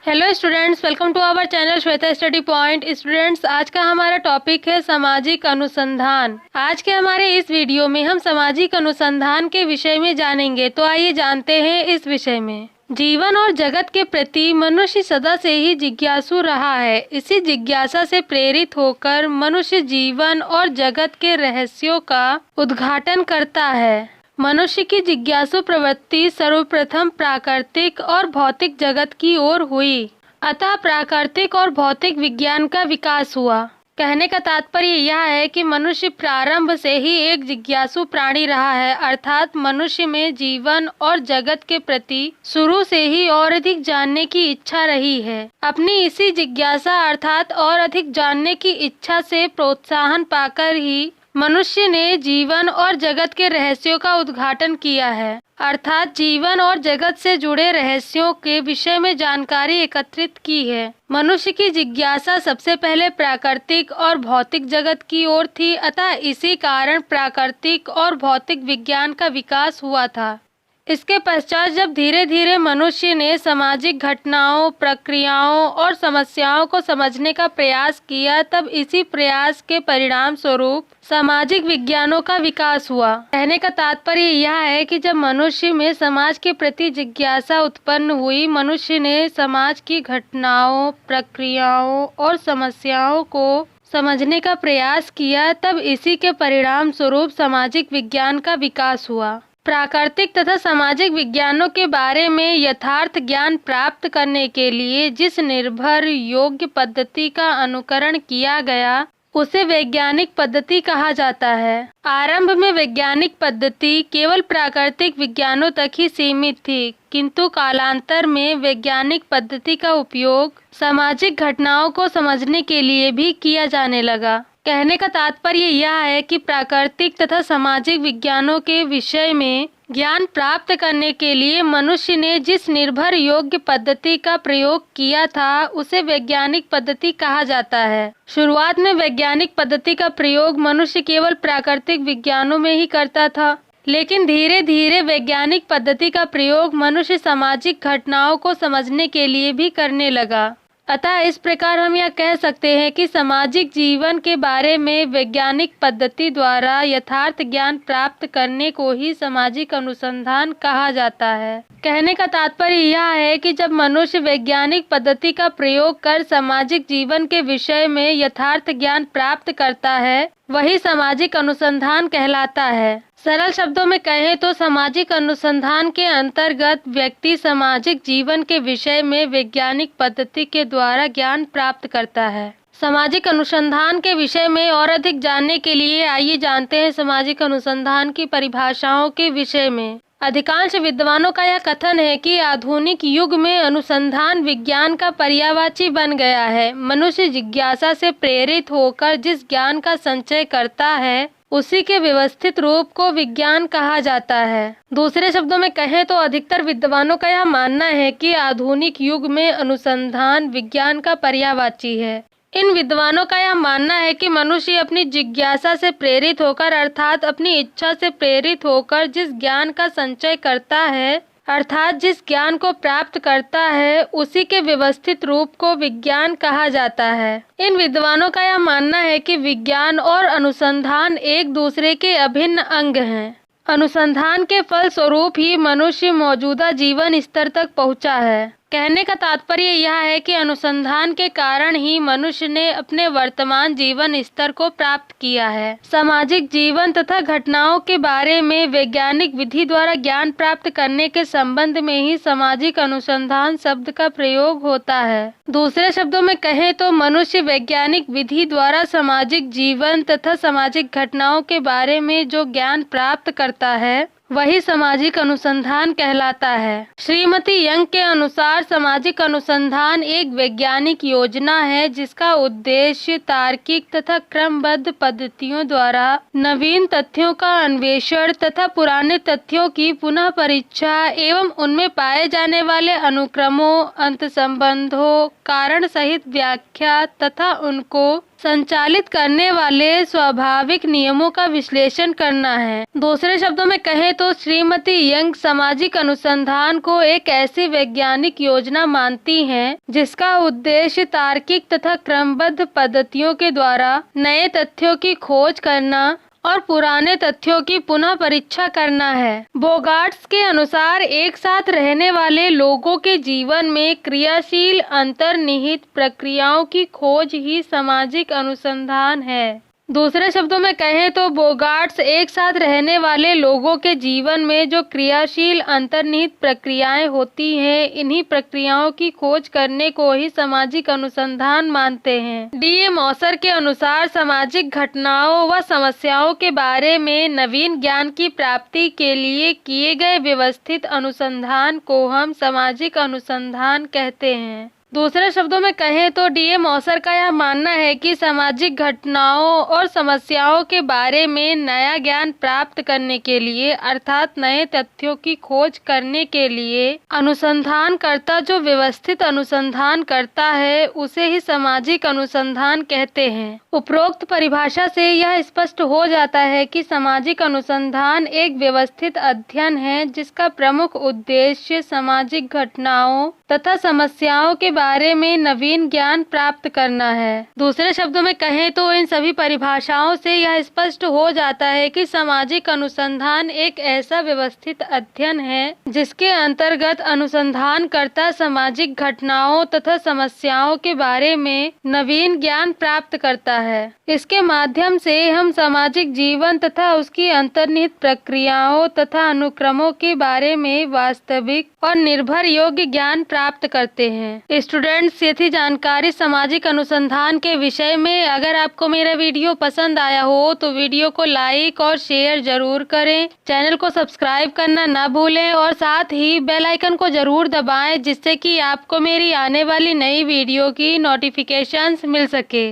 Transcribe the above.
Hello students, welcome to our channel Shweta study point. Students, आज का हमारा टॉपिक है सामाजिक अनुसंधान। आज के हमारे इस वीडियो में हम सामाजिक अनुसंधान के विषय में जानेंगे। तो आइए जानते हैं इस विषय में। जीवन और जगत के प्रति मनुष्य सदा से ही जिज्ञासु रहा है। इसी जिज्ञासा से प्रेरित होकर मनुष्य जीवन और जगत के रहस्यों का उद्घाटन करता है। मनुष्य की जिज्ञासु प्रवृत्ति सर्वप्रथम प्राकृतिक और भौतिक जगत की ओर हुई। अतः प्राकृतिक और भौतिक विज्ञान का विकास हुआ। कहने का तात्पर्य यह है कि मनुष्य प्रारंभ से ही एक जिज्ञासु प्राणी रहा है, अर्थात मनुष्य में जीवन और जगत के प्रति शुरू से ही और अधिक जानने की इच्छा रही है। अपनी इसी जिज्ञासा अर्थात और अधिक जानने की इच्छा से प्रोत्साहन पाकर ही मनुष्य ने जीवन और जगत के रहस्यों का उद्घाटन किया है, अर्थात जीवन और जगत से जुड़े रहस्यों के विषय में जानकारी एकत्रित की है। मनुष्य की जिज्ञासा सबसे पहले प्राकृतिक और भौतिक जगत की ओर थी, अतः इसी कारण प्राकृतिक और भौतिक विज्ञान का विकास हुआ था। इसके पश्चात जब धीरे धीरे मनुष्य ने सामाजिक घटनाओं, प्रक्रियाओं और समस्याओं को समझने का प्रयास किया, तब इसी प्रयास के परिणाम स्वरूप सामाजिक विज्ञानों का विकास हुआ। कहने का तात्पर्य यह है कि जब मनुष्य में समाज के प्रति जिज्ञासा उत्पन्न हुई, मनुष्य ने समाज की घटनाओं, प्रक्रियाओं और समस्याओं को समझने का प्रयास किया, तब इसी के परिणाम स्वरूप सामाजिक विज्ञान का विकास हुआ। प्राकृतिक तथा सामाजिक विज्ञानों के बारे में यथार्थ ज्ञान प्राप्त करने के लिए जिस निर्भर योग्य पद्धति का अनुकरण किया गया, उसे वैज्ञानिक पद्धति कहा जाता है। आरंभ में वैज्ञानिक पद्धति केवल प्राकृतिक विज्ञानों तक ही सीमित थी, किंतु कालांतर में वैज्ञानिक पद्धति का उपयोग सामाजिक घटनाओं को समझने के लिए भी किया जाने लगा। कहने का तात्पर्य यह है कि प्राकृतिक तथा सामाजिक विज्ञानों के विषय में ज्ञान प्राप्त करने के लिए मनुष्य ने जिस निर्भर योग्य पद्धति का प्रयोग किया था, उसे वैज्ञानिक पद्धति कहा जाता है। शुरुआत में वैज्ञानिक पद्धति का प्रयोग मनुष्य केवल प्राकृतिक विज्ञानों में ही करता था, लेकिन धीरे धीरे वैज्ञानिक पद्धति का प्रयोग मनुष्य सामाजिक घटनाओं को समझने के लिए भी करने लगा। अतः इस प्रकार हम यह कह सकते हैं कि सामाजिक जीवन के बारे में वैज्ञानिक पद्धति द्वारा यथार्थ ज्ञान प्राप्त करने को ही सामाजिक अनुसंधान कहा जाता है। कहने का तात्पर्य यह है कि जब मनुष्य वैज्ञानिक पद्धति का प्रयोग कर सामाजिक जीवन के विषय में यथार्थ ज्ञान प्राप्त करता है, वही सामाजिक अनुसंधान कहलाता है। सरल शब्दों में कहें तो सामाजिक अनुसंधान के अंतर्गत व्यक्ति सामाजिक जीवन के विषय में वैज्ञानिक पद्धति के द्वारा ज्ञान प्राप्त करता है। सामाजिक अनुसंधान के विषय में और अधिक जानने के लिए आइए जानते हैं सामाजिक अनुसंधान की परिभाषाओं के विषय में। अधिकांश विद्वानों का यह कथन है कि आधुनिक युग में अनुसंधान विज्ञान का पर्यायवाची बन गया है। मनुष्य जिज्ञासा से प्रेरित होकर जिस ज्ञान का संचय करता है, उसी के व्यवस्थित रूप को विज्ञान कहा जाता है। दूसरे शब्दों में कहें तो अधिकतर विद्वानों का यह मानना है कि आधुनिक युग में अनुसंधान विज्ञान का पर्यायवाची है। इन विद्वानों का यह मानना है कि मनुष्य अपनी जिज्ञासा से प्रेरित होकर अर्थात अपनी इच्छा से प्रेरित होकर जिस ज्ञान का संचय करता है, अर्थात जिस ज्ञान को प्राप्त करता है, उसी के व्यवस्थित रूप को विज्ञान कहा जाता है। इन विद्वानों का यह मानना है कि विज्ञान और अनुसंधान एक दूसरे के अभिन्न अंग हैं। अनुसंधान के फल स्वरूप ही मनुष्य मौजूदा जीवन स्तर तक पहुंचा है। कहने का तात्पर्य यह है कि अनुसंधान के कारण ही मनुष्य ने अपने वर्तमान जीवन स्तर को प्राप्त किया है। सामाजिक जीवन तथा घटनाओं के बारे में वैज्ञानिक विधि द्वारा ज्ञान प्राप्त करने के संबंध में ही सामाजिक अनुसंधान शब्द का प्रयोग होता है। दूसरे शब्दों में कहें तो मनुष्य वैज्ञानिक विधि द्वारा सामाजिक जीवन तथा सामाजिक घटनाओं के बारे में जो ज्ञान प्राप्त करता है, वही सामाजिक अनुसंधान कहलाता है। श्रीमती यंग के अनुसार सामाजिक अनुसंधान एक वैज्ञानिक योजना है जिसका उद्देश्य तार्किक तथा क्रमबद्ध पद्धतियों द्वारा नवीन तथ्यों का अन्वेषण तथा पुराने तथ्यों की पुनः परीक्षा एवं उनमें पाए जाने वाले अनुक्रमों, अंतसंबंधों, कारण सहित व्याख्या तथा उनको संचालित करने वाले स्वाभाविक नियमों का विश्लेषण करना है। दूसरे शब्दों में कहें तो श्रीमती यंग सामाजिक अनुसंधान को एक ऐसी वैज्ञानिक योजना मानती हैं जिसका उद्देश्य तार्किक तथा क्रमबद्ध पद्धतियों के द्वारा नए तथ्यों की खोज करना और पुराने तथ्यों की पुनः परीक्षा करना है। बोगार्ट्स के अनुसार एक साथ रहने वाले लोगों के जीवन में क्रियाशील अंतर्निहित प्रक्रियाओं की खोज ही सामाजिक अनुसंधान है। दूसरे शब्दों में कहें तो बोगार्ट्स एक साथ रहने वाले लोगों के जीवन में जो क्रियाशील अंतर्निहित प्रक्रियाएं होती हैं, इन्हीं प्रक्रियाओं की खोज करने को ही सामाजिक अनुसंधान मानते हैं। D.A. मॉसर के अनुसार सामाजिक घटनाओं व समस्याओं के बारे में नवीन ज्ञान की प्राप्ति के लिए किए गए व्यवस्थित अनुसंधान को हम सामाजिक अनुसंधान कहते हैं। दूसरे शब्दों में कहें तो D.A. मॉसर का यह मानना है कि सामाजिक घटनाओं और समस्याओं के बारे में नया ज्ञान प्राप्त करने के लिए अर्थात नए तथ्यों की खोज करने के लिए अनुसंधानकर्ता जो व्यवस्थित अनुसंधान करता है उसे ही सामाजिक अनुसंधान कहते हैं। उपरोक्त परिभाषा से यह स्पष्ट हो जाता है कि सामाजिक अनुसंधान एक व्यवस्थित अध्ययन है जिसका प्रमुख उद्देश्य सामाजिक घटनाओं तथा समस्याओं के बारे में नवीन ज्ञान प्राप्त करना है। दूसरे शब्दों में कहें तो इन सभी परिभाषाओं से यह स्पष्ट हो जाता है कि सामाजिक अनुसंधान एक ऐसा व्यवस्थित अध्ययन है जिसके अंतर्गत अनुसंधानकर्ता सामाजिक घटनाओं तथा समस्याओं के बारे में नवीन ज्ञान प्राप्त करता है। इसके माध्यम से हम सामाजिक जीवन तथा उसकी अंतर्निहित प्रक्रियाओं तथा अनुक्रमों के बारे में वास्तविक और निर्भर योग्य ज्ञान प्राप्त करते हैं। स्टूडेंट्स, ये थी जानकारी सामाजिक अनुसंधान के विषय में। अगर आपको मेरा वीडियो पसंद आया हो तो वीडियो को लाइक और शेयर जरूर करें। चैनल को सब्सक्राइब करना ना भूलें और साथ ही बेल आइकन को जरूर दबाएं जिससे कि आपको मेरी आने वाली नई वीडियो की नोटिफिकेशंस मिल सके।